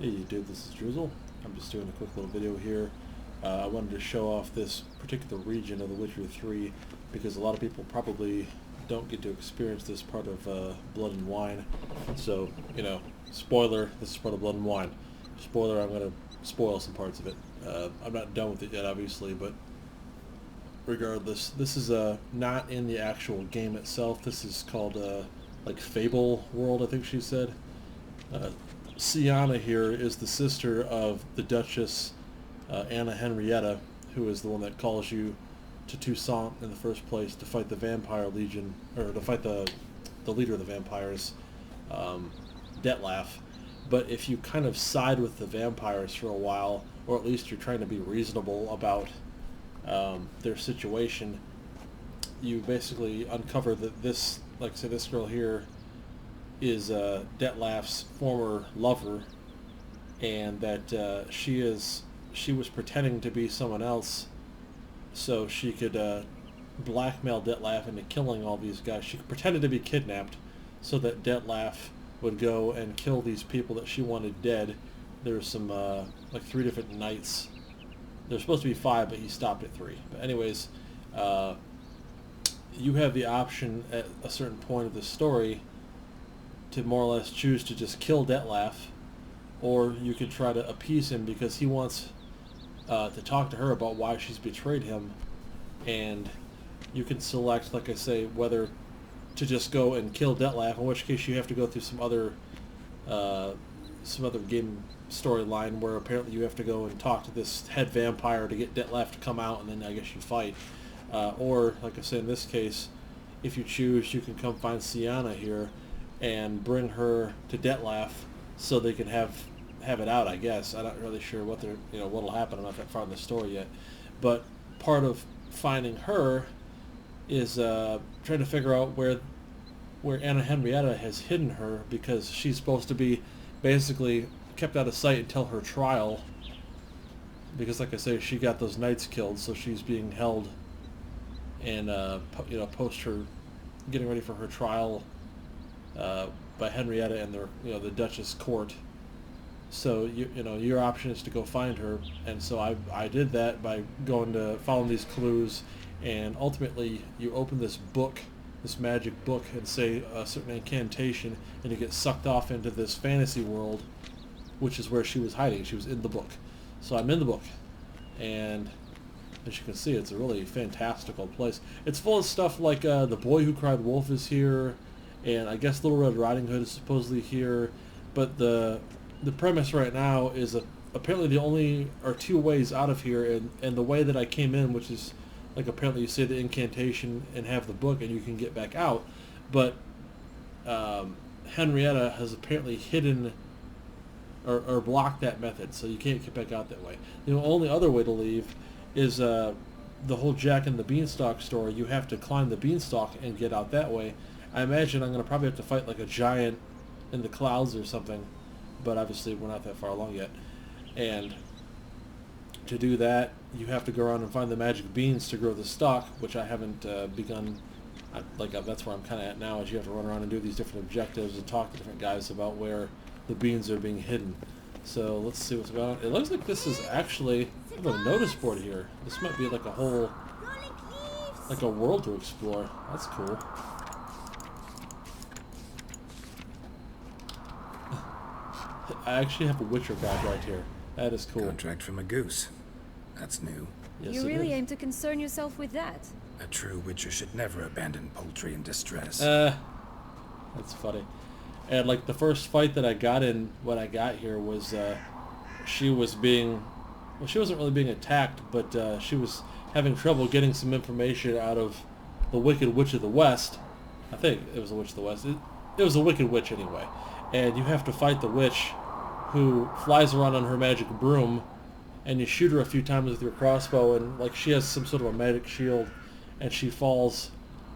Hey dude, this is Drizzle. I'm just doing a quick little video here. I wanted to show off this particular region of The Witcher 3 because a lot of people probably don't get to experience this part of Blood and Wine. So, spoiler, this is part of Blood and Wine. Spoiler, I'm going to spoil some parts of it. I'm not done with it yet, obviously, but regardless, this is not in the actual game itself. This is called, Fable World, I think she said. Sienna here is the sister of the Duchess Anna Henrietta, who is the one that calls you to Toussaint in the first place to fight the Vampire Legion, or to fight the leader of the vampires, Detlef. But if you kind of side with the vampires for a while, or at least you're trying to be reasonable about their situation, you basically uncover that this, like say this girl here, is Detlef's former lover, and that she was pretending to be someone else so she could blackmail Detlef into killing all these guys. She pretended to be kidnapped so that Detlef would go and kill these people that she wanted dead. There's some like 3 different knights. There's supposed to be 5, but he stopped at 3. But anyways, you have the option at a certain point of the story to more or less choose to just kill Detlef, or you could try to appease him because he wants to talk to her about why she's betrayed him, and you can select, like I say, whether to just go and kill Detlef, in which case you have to go through some other game storyline where apparently you have to go and talk to this head vampire to get Detlef to come out, and then I guess you fight. Or, like I said, in this case, if you choose, you can come find Sienna here and bring her to Detlef so they can have it out, I guess. I'm not really sure what what'll happen. I'm not that far in the story yet. But part of finding her is trying to figure out where Anna Henrietta has hidden her, because she's supposed to be basically kept out of sight until her trial, because like I say, she got those knights killed, so she's being held and post her getting ready for her trial by Henrietta and the Duchess court. So your option is to go find her, and so I did that by going to following these clues, and ultimately you open this book, this magic book, and say a certain incantation, and you get sucked off into this fantasy world, which is where she was hiding. She was in the book. So I'm in the book, and as you can see, it's a really fantastical place. It's full of stuff like The Boy Who Cried Wolf is here, and I guess Little Red Riding Hood is supposedly here, but the premise right now is apparently the only or 2 ways out of here, and the way that I came in, which is like apparently you say the incantation and have the book and you can get back out, but Henrietta has apparently hidden or blocked that method, so you can't get back out that way. The only other way to leave is the whole Jack and the Beanstalk story. You have to climb the beanstalk and get out that way. I imagine I'm going to probably have to fight like a giant in the clouds or something, but obviously we're not that far along yet. And to do that, you have to go around and find the magic beans to grow the stalk, which I haven't begun. That's where I'm kind of at now, is you have to run around and do these different objectives and talk to different guys about where the beans are being hidden. So let's see what's going on. It looks like this is actually, I have a notice board here. This might be like a whole, like a world to explore. That's cool. I actually have a Witcher guide right here. That is cool. Contract from a goose. That's new. Yes, You really aim to concern yourself with that? A true Witcher should never abandon poultry in distress. That's funny. And like the first fight that I got in when I got here was she wasn't really being attacked, but she was having trouble getting some information out of the Wicked Witch of the West. I think it was the Witch of the West. It was a Wicked Witch anyway. And you have to fight the witch who flies around on her magic broom, and you shoot her a few times with your crossbow, and like she has some sort of a magic shield, and she falls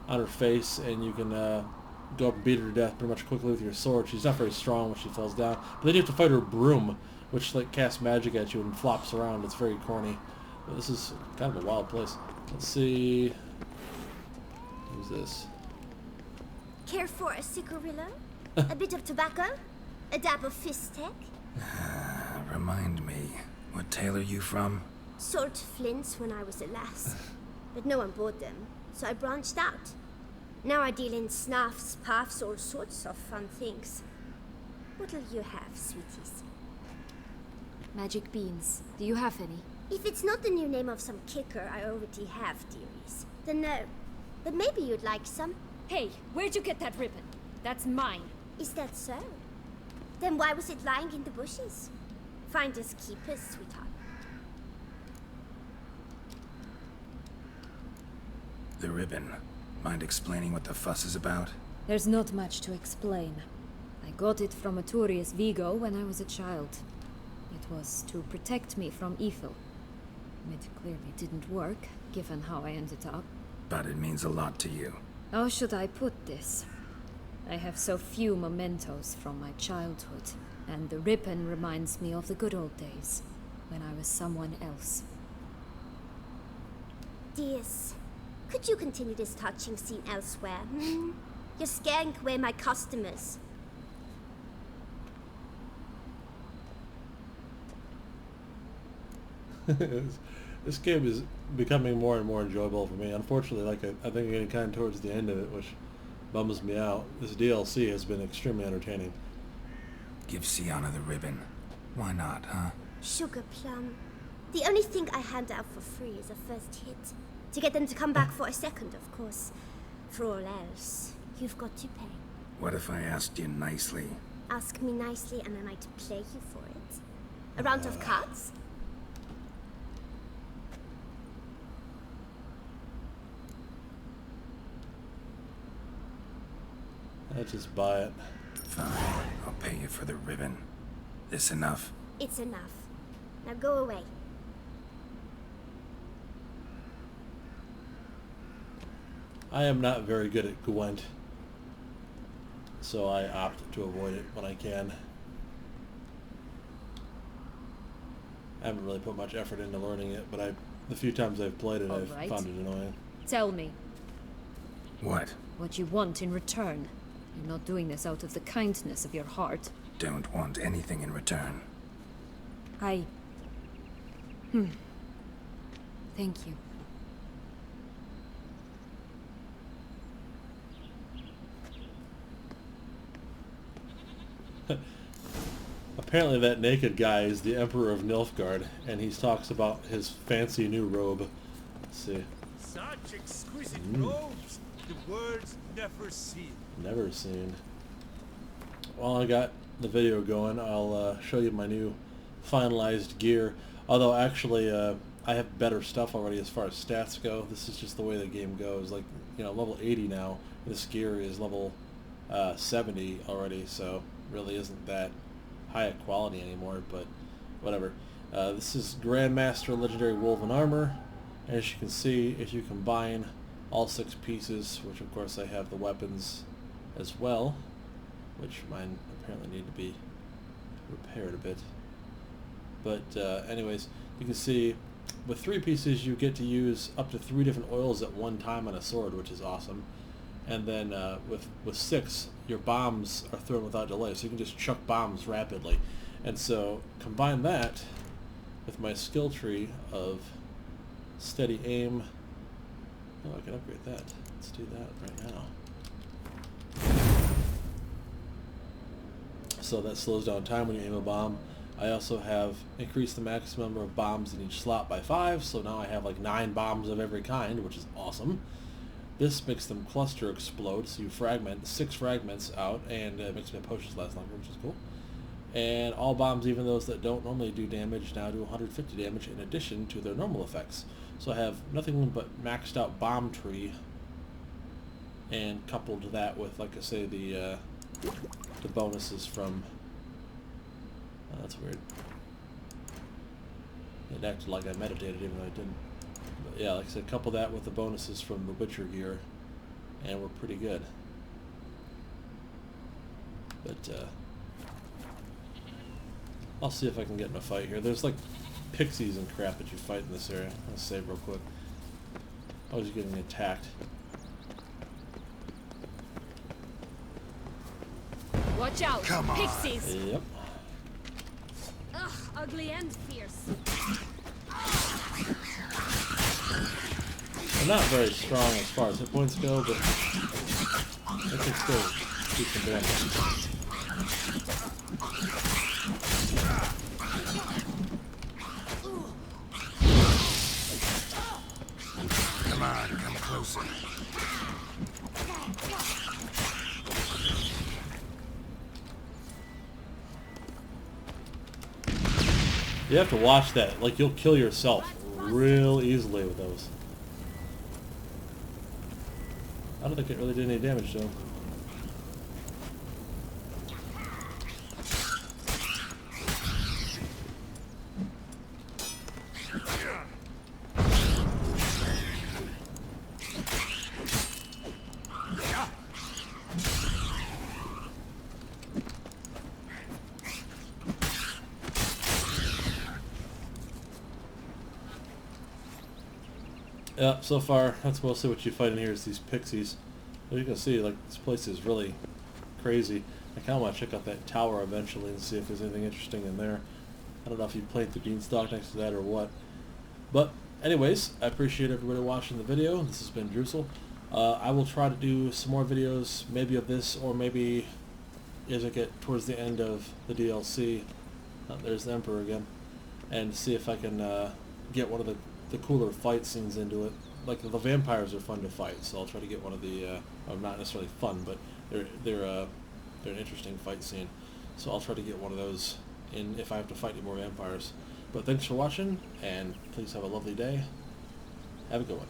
on her face, and you can go up and beat her to death pretty much quickly with your sword. She's not very strong when she falls down. But then you have to fight her broom, which like casts magic at you and flops around. It's very corny. But this is kind of a wild place. Let's see. Who's this? Care for a cigarillo? A bit of tobacco? A dab of fish steak? Remind me, what tale are you from? Sold flints when I was a lass, but no one bought them, so I branched out. Now I deal in snuffs, puffs, all sorts of fun things. What'll you have, sweeties? Magic beans. Do you have any? If it's not the new name of some kicker I already have, dearies, then no. But maybe you'd like some. Hey, where'd you get that ribbon? That's mine. Is that so? Then why was it lying in the bushes? Finders keepers, sweetheart. The ribbon. Mind explaining what the fuss is about? There's not much to explain. I got it from Aturius Vigo when I was a child. It was to protect me from evil. It clearly didn't work, given how I ended up. But it means a lot to you. How should I put this? I have so few mementos from my childhood, and the ribbon reminds me of the good old days, when I was someone else. Dears, could you continue this touching scene elsewhere? You're scaring away my customers. This game is becoming more and more enjoyable for me. Unfortunately, like I think I'm getting kind of towards the end of it, which bums me out. This DLC has been extremely entertaining. Give Sienna the ribbon. Why not, huh? Sugar plum. The only thing I hand out for free is a first hit. To get them to come back for a second, of course. For all else, you've got to pay. What if I asked you nicely? Ask me nicely and I might play you for it. A round of cards? Let's just buy it. Fine, I'll pay you for the ribbon. This enough? It's enough. Now go away. I am not very good at Gwent, so I opt to avoid it when I can. I haven't really put much effort into learning it, but the few times I've played it, I've found it annoying. Tell me. What? What you want in return. You're not doing this out of the kindness of your heart. Don't want anything in return. Thank you. Apparently that naked guy is the Emperor of Nilfgaard, and he talks about his fancy new robe. Let's see. Such exquisite robes, the words never seen. Never seen. While I got the video going, I'll show you my new finalized gear. Although actually, I have better stuff already as far as stats go. This is just the way the game goes. Like, you know, level 80 now. This gear is level 70 already, so really isn't that high a quality anymore, but whatever. This is Grandmaster Legendary Woven Armor. As you can see, if you combine all 6 pieces, which of course I have the weapons as well, which mine apparently need to be repaired a bit. But anyways, you can see with 3 pieces you get to use up to 3 different oils at one time on a sword, which is awesome. And then with 6, your bombs are thrown without delay, so you can just chuck bombs rapidly. And so combine that with my skill tree of steady aim. Oh, I can upgrade that. Let's do that right now. So that slows down time when you aim a bomb. I also have increased the maximum number of bombs in each slot by 5, so now I have like 9 bombs of every kind, which is awesome. This makes them cluster explode, so you fragment 6 fragments out, and it makes my potions last longer, which is cool. And all bombs, even those that don't normally do damage, now do 150 damage in addition to their normal effects. So I have nothing but maxed out bomb tree, and coupled that with, like I say, the bonuses from... Oh, that's weird. It acted like I meditated even though I didn't. But yeah, like I said, couple that with the bonuses from the Witcher gear, and we're pretty good. But I'll see if I can get in a fight here. There's like pixies and crap that you fight in this area. I'll save real quick. I was getting attacked. Watch out! Come on. Pixies! Yep. Ugh, a ugly and fierce. They're not very strong as far as hit points go, but they can still do some damage. Come on, come closer. You have to watch that. Like, you'll kill yourself real easily with those. I don't think it really did any damage, though. Yeah, so far, that's mostly what you fight in here is these pixies. As you can see, like, this place is really crazy. I kind of want to check out that tower eventually and see if there's anything interesting in there. I don't know if you plant the beanstalk next to that or what. But, anyways, I appreciate everybody watching the video. This has been Drusil. I will try to do some more videos, maybe of this, or maybe as I get towards the end of the DLC. There's the Emperor again. And see if I can get one of the cooler fight scenes into it. Like, the vampires are fun to fight, so I'll try to get one of the not necessarily fun, but they're an interesting fight scene, so I'll try to get one of those in if I have to fight any more vampires. But thanks for watching, and please have a lovely day. Have a good one.